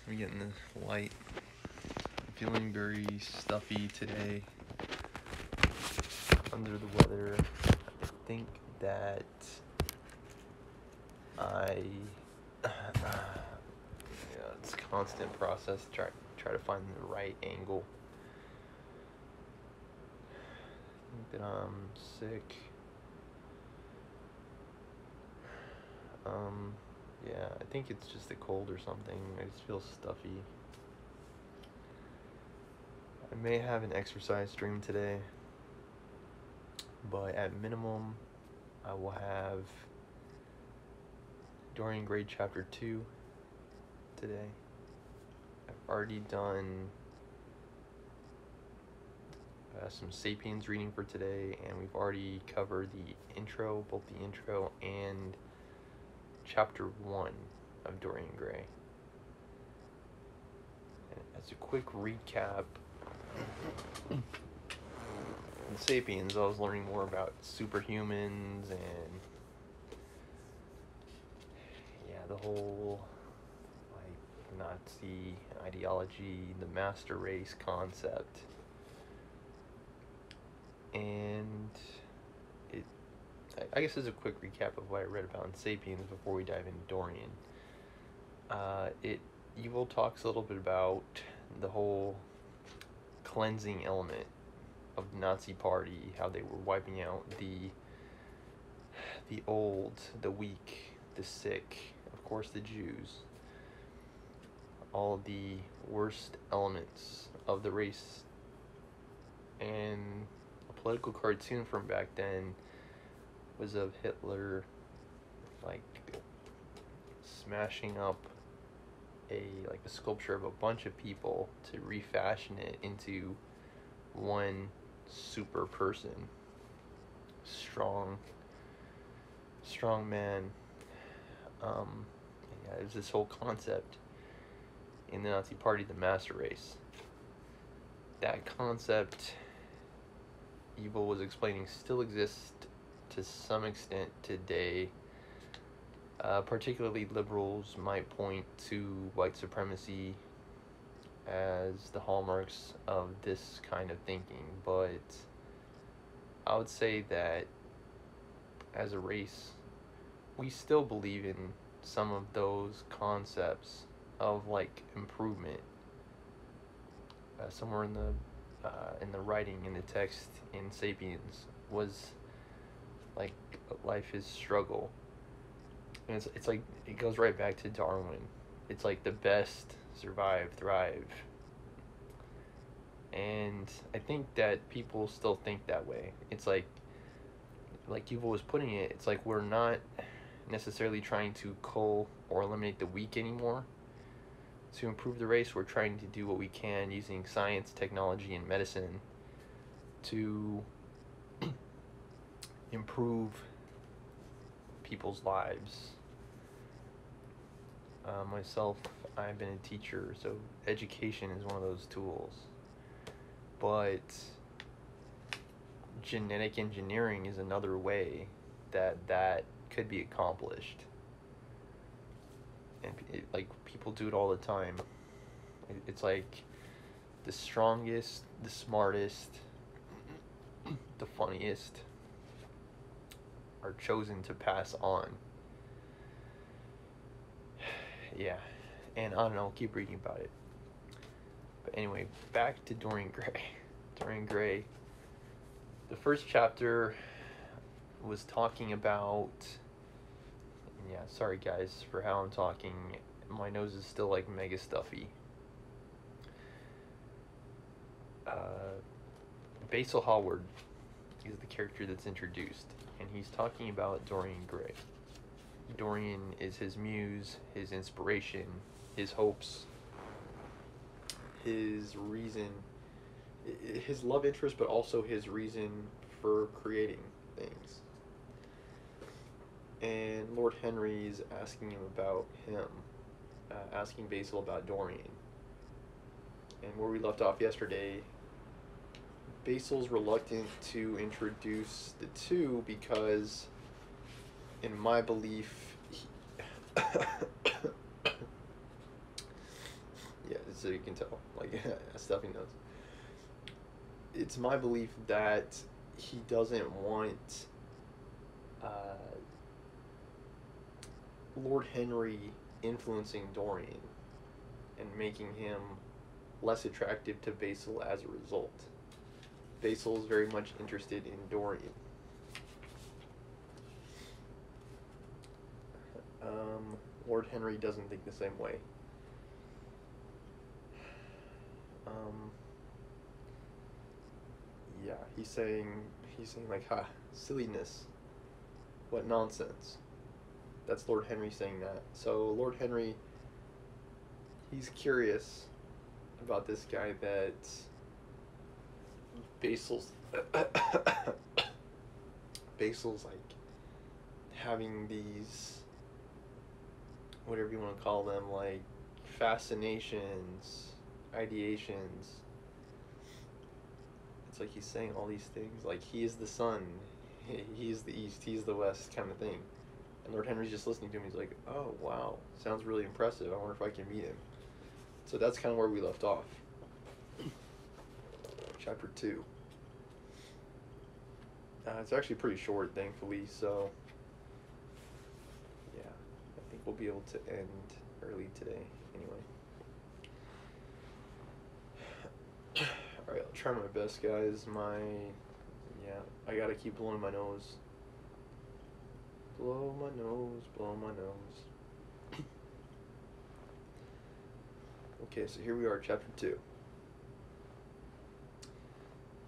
I'm getting the light. I'm feeling very stuffy today. Under the weather. I think that it's a constant process. Try to find the right angle. I think that I'm sick. Yeah, I think it's just a cold or something. I just feel stuffy. I may have an exercise stream today, but at minimum, I will have Dorian Gray Chapter 2 today. I've already done some Sapiens reading for today, and we've already covered the intro, both the intro and Chapter 1 of Dorian Gray. And as a quick recap, in Sapiens, I was learning more about superhumans and the whole Nazi ideology, the master race concept, and I guess as a quick recap of what I read about in Sapiens before we dive into Dorian. Evil talks a little bit about the whole cleansing element of the Nazi Party, how they were wiping out the old, the weak, the sick, of course the Jews, all of the worst elements of the race. And a political cartoon from back then was of Hitler smashing up a sculpture of a bunch of people to refashion it into one super person, strong man. It was this whole concept in the Nazi Party, the master race. That concept, Evil was explaining, still exists to some extent today. Particularly liberals might point to white supremacy as the hallmarks of this kind of thinking, but I would say that as a race, we still believe in some of those concepts of improvement. Somewhere in the writing, in the text in Sapiens, was life is struggle. And it's it goes right back to Darwin. It's the best survive, thrive. And I think that people still think that way. It's like Yuval was putting it, it's we're not necessarily trying to cull or eliminate the weak anymore. To improve the race, we're trying to do what we can using science, technology, and medicine to improve people's lives. Myself, I've been a teacher, so education is one of those tools. But genetic engineering is another way that could be accomplished. And people do it all the time. It's the strongest, the smartest, the funniest are chosen to pass on. Yeah, and I don't know, I'll keep reading about it. But anyway, back to Dorian Gray. Dorian Gray, the first chapter was talking about, sorry guys for how I'm talking, my nose is still mega stuffy. Basil Hallward is the character that's introduced, and he's talking about Dorian Gray. Dorian is his muse, his inspiration, his hopes, his reason, his love interest, but also his reason for creating things. And Lord Henry's asking him about him, asking Basil about Dorian. And where we left off yesterday, Basil's reluctant to introduce the two because, in my belief, so you can tell. Like, stuffy nose. It's my belief that he doesn't want uh, Lord Henry influencing Dorian and making him less attractive to Basil as a result. Basil's very much interested in Dorian. Lord Henry doesn't think the same way. Yeah, he's saying like, ha, silliness. What nonsense. That's Lord Henry saying that. So Lord Henry, he's curious about this guy that Basil's Basil's like having these, whatever you want to call them, like fascinations, ideations. It's like he's saying all these things, like he is the sun, he is the east, he's the west, kind of thing. And Lord Henry's just listening to him. He's like, oh wow, sounds really impressive. I wonder if I can meet him. So that's kind of where we left off. Chapter 2. It's actually pretty short, thankfully, so yeah, I think we'll be able to end early today anyway. Alright, I'll try my best, guys. I gotta keep blowing my nose. Blow my nose, blow my nose. Okay, so here we are, chapter 2.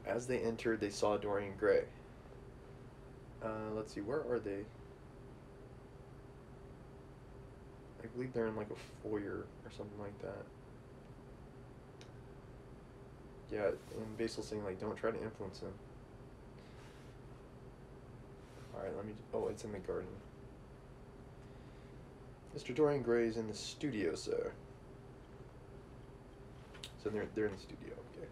As they entered, they saw Dorian Gray. Let's see, where are they? I believe they're in like a foyer or something like that. Yeah, and Basil's saying like, don't try to influence him. Alright, oh, it's in the garden. Mr. Dorian Gray is in the studio, sir. So they're in the studio, okay.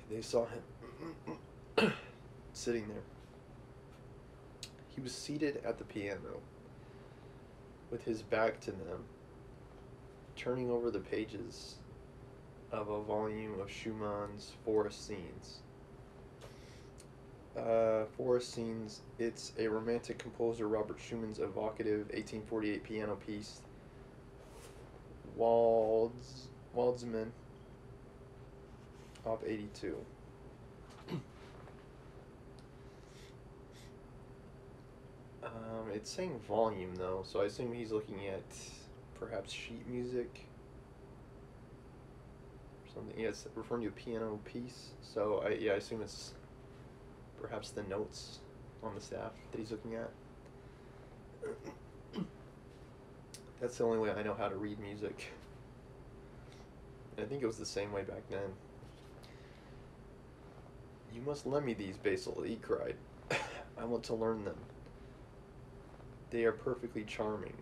They saw him sitting there. He was seated at the piano with his back to them, turning over the pages of a volume of Schumann's Forest Scenes. Forest Scenes, it's a romantic composer Robert Schumann's evocative 1848 piano piece, Waldsman, Op. 82. It's saying volume though, so I assume he's looking at perhaps sheet music or something. Yeah, it's referring to a piano piece, so I assume it's perhaps the notes on the staff that he's looking at. That's the only way I know how to read music. I think it was the same way back then. You must lend me these, Basil, he cried. I want to learn them. They are perfectly charming.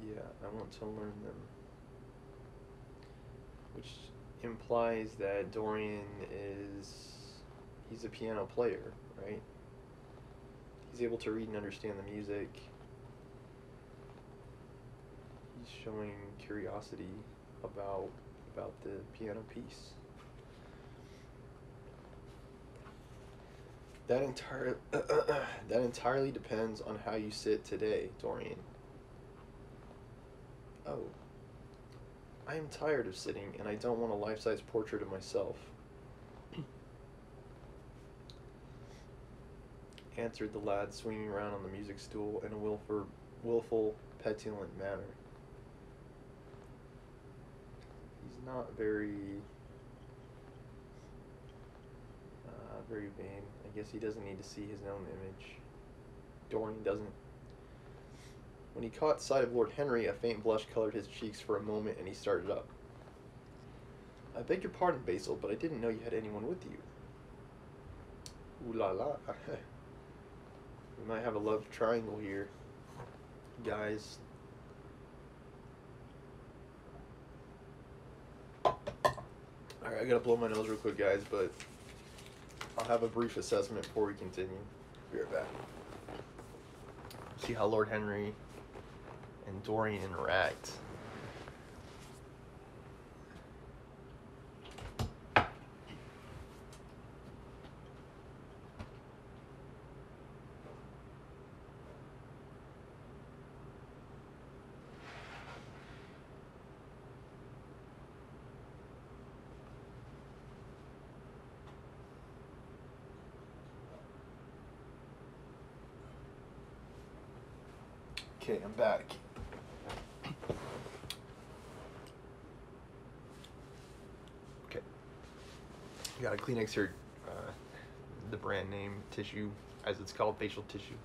Yeah, I want to learn them. Which implies that Dorian he's a piano player, right? He's able to read and understand the music. He's showing curiosity about the piano piece. That entirely depends on how you sit today, Dorian. Oh. I am tired of sitting, and I don't want a life-size portrait of myself. Answered the lad, swinging around on the music stool in a willful, petulant manner. He's not very vain. I guess he doesn't need to see his own image. Dorian doesn't. When he caught sight of Lord Henry, a faint blush colored his cheeks for a moment, and he started up. I beg your pardon, Basil, but I didn't know you had anyone with you. Ooh la la. We might have a love triangle here, guys. Alright, I gotta blow my nose real quick, guys, but I'll have a brief assessment before we continue. Be right back. See how Lord Henry and Dorian interact. Okay, I'm back. Okay. You got a Kleenex here, the brand name tissue, as it's called, facial tissue.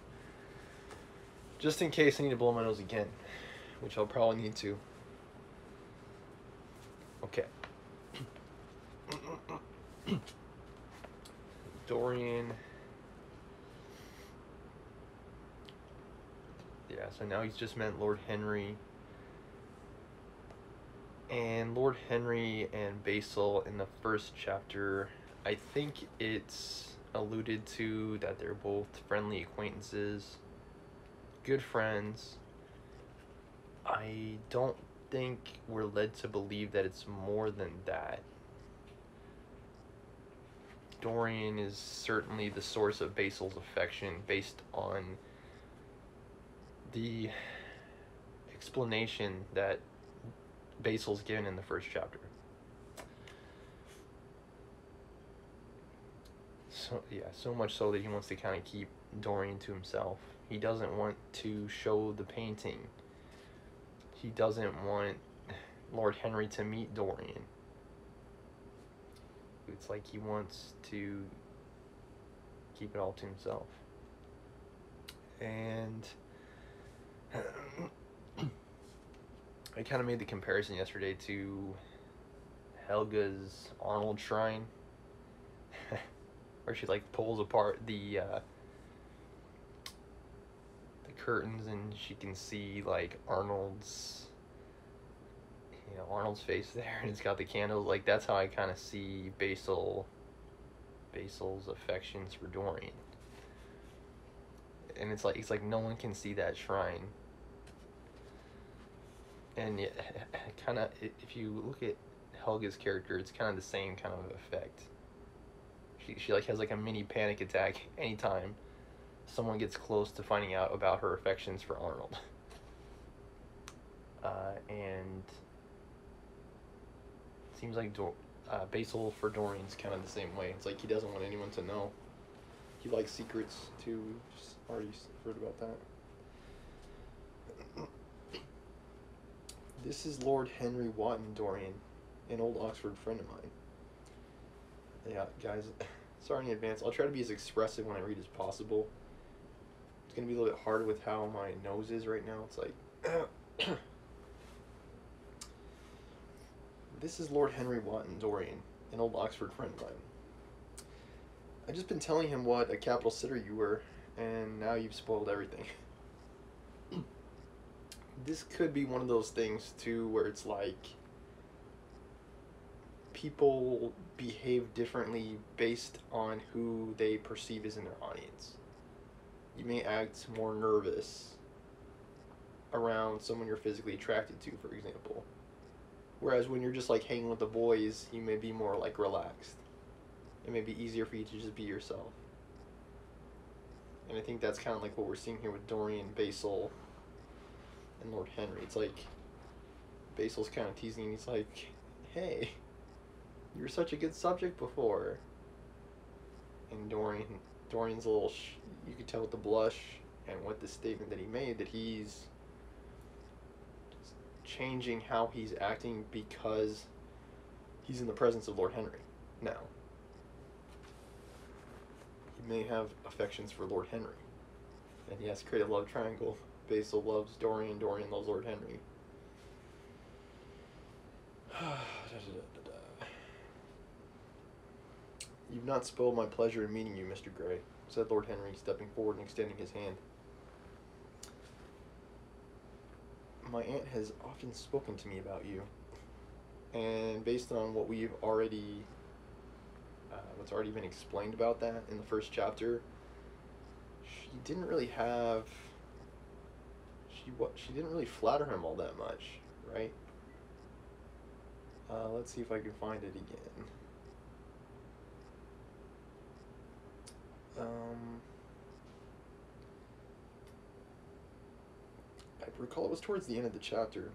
Just in case I need to blow my nose again, which I'll probably need to. Okay. Dorian. Yeah, so now he's just met Lord Henry. And Lord Henry and Basil in the first chapter, I think it's alluded to that they're both friendly acquaintances, good friends. I don't think we're led to believe that it's more than that. Dorian is certainly the source of Basil's affection based on the explanation that Basil's given in the first chapter. So yeah, so much so that he wants to kind of keep Dorian to himself. He doesn't want to show the painting. He doesn't want Lord Henry to meet Dorian. It's like he wants to keep it all to himself. And I kind of made the comparison yesterday to Helga's Arnold shrine, where she like pulls apart the curtains and she can see like Arnold's face there, and it's got the candles. Like, that's how I kind of see Basil's affections for Dorian. And it's like no one can see that shrine. And yeah, kind of, if you look at Helga's character, it's kind of the same kind of effect. She like has like a mini panic attack anytime someone gets close to finding out about her affections for Arnold. And it seems like Basil for Dorian's kind of the same way. It's like he doesn't want anyone to know. He likes secrets too. Just already heard about that. This is Lord Henry Wotton Dorian, an old Oxford friend of mine. Yeah, guys, sorry in advance. I'll try to be as expressive when I read as possible. It's going to be a little bit hard with how my nose is right now. It's like... This is Lord Henry Wotton Dorian, an old Oxford friend of mine. I've just been telling him what a capital sitter you were, and now you've spoiled everything. This could be one of those things, too, where it's like people behave differently based on who they perceive as in their audience. You may act more nervous around someone you're physically attracted to, for example. Whereas when you're just like hanging with the boys, you may be more like relaxed. It may be easier for you to just be yourself. And I think that's kind of like what we're seeing here with Dorian, Basil, and Lord Henry. It's like Basil's kind of teasing. He's like, "Hey, you were such a good subject before." And Dorian's a little. You could tell with the blush and with the statement that he made that he's changing how he's acting because he's in the presence of Lord Henry now. He may have affections for Lord Henry, and he has to create a love triangle. Basil loves Dorian, Dorian loves Lord Henry. You've not spoiled my pleasure in meeting you, Mr. Grey, said Lord Henry, stepping forward and extending his hand. My aunt has often spoken to me about you, and based on what we've already what's already been explained about that in the first chapter. She didn't really have. She didn't really flatter him all that much, right? Let's see if I can find it again. I recall it was towards the end of the chapter.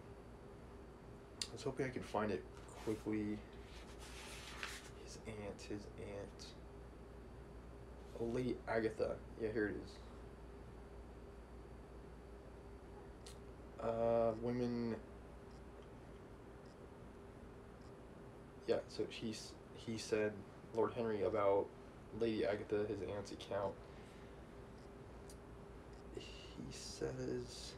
I was hoping I could find it quickly. His aunt. Oh, Lady Agatha. Yeah, here it is. Women. Yeah, so he said, Lord Henry, about Lady Agatha, his aunt's account. He says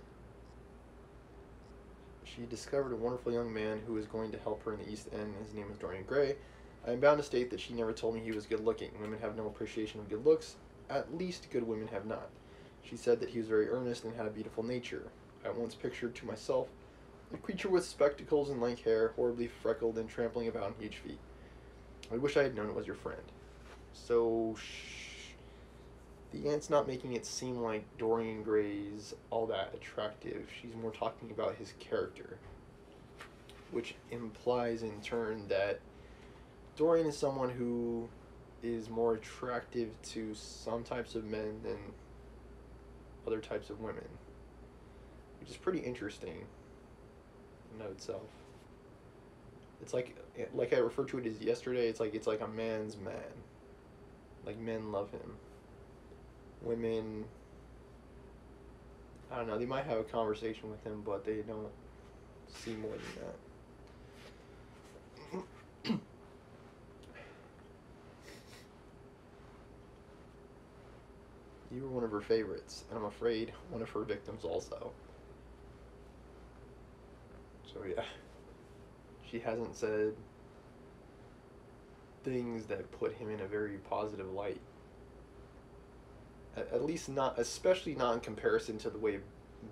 she discovered a wonderful young man who was going to help her in the East End. His name was Dorian Gray. I am bound to state that she never told me he was good looking. Women have no appreciation of good looks. At least good women have not. She said that he was very earnest and had a beautiful nature. I once pictured to myself a creature with spectacles and lank hair, horribly freckled and trampling about in huge feet. I wish I had known it was your friend. So, the aunt's not making it seem like Dorian Gray's all that attractive. She's more talking about his character, which implies in turn that Dorian is someone who is more attractive to some types of men than other types of women, which is pretty interesting in of itself. It's like I referred to it as yesterday. It's like a man's man. Like, men love him. Women, I don't know, they might have a conversation with him, but they don't see more than that. You were one of her favorites, and I'm afraid one of her victims also. So yeah, she hasn't said things that put him in a very positive light. At least not, especially not in comparison to the way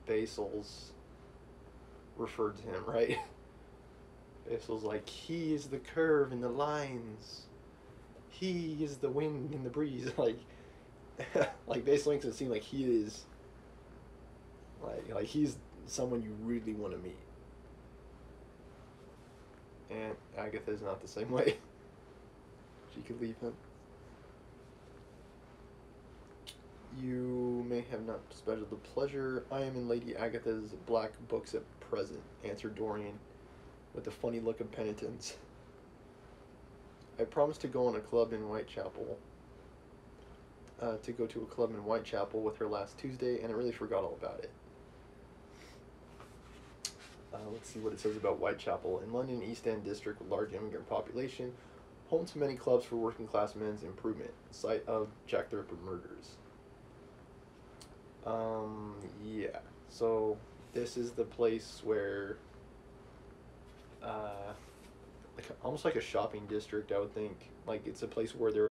Basil's referred to him, right? Basil's like, he is the curve in the lines. He is the wind in the breeze. Like, like Basil makes it seem like he is, like he's someone you really want to meet. And Agatha is not the same way. She could leave him. You may have not special the pleasure. I am in Lady Agatha's black books at present, answered Dorian, with a funny look of penitence. I promised to go on a club in Whitechapel. To go to a club in Whitechapel with her last Tuesday, and I really forgot all about it. Let's see what it says about Whitechapel. In London, East End district with large immigrant population, home to many clubs for working class men's improvement, site of Jack the Ripper murders. Yeah. So this is the place where, like almost like a shopping district, I would think. Like it's a place where there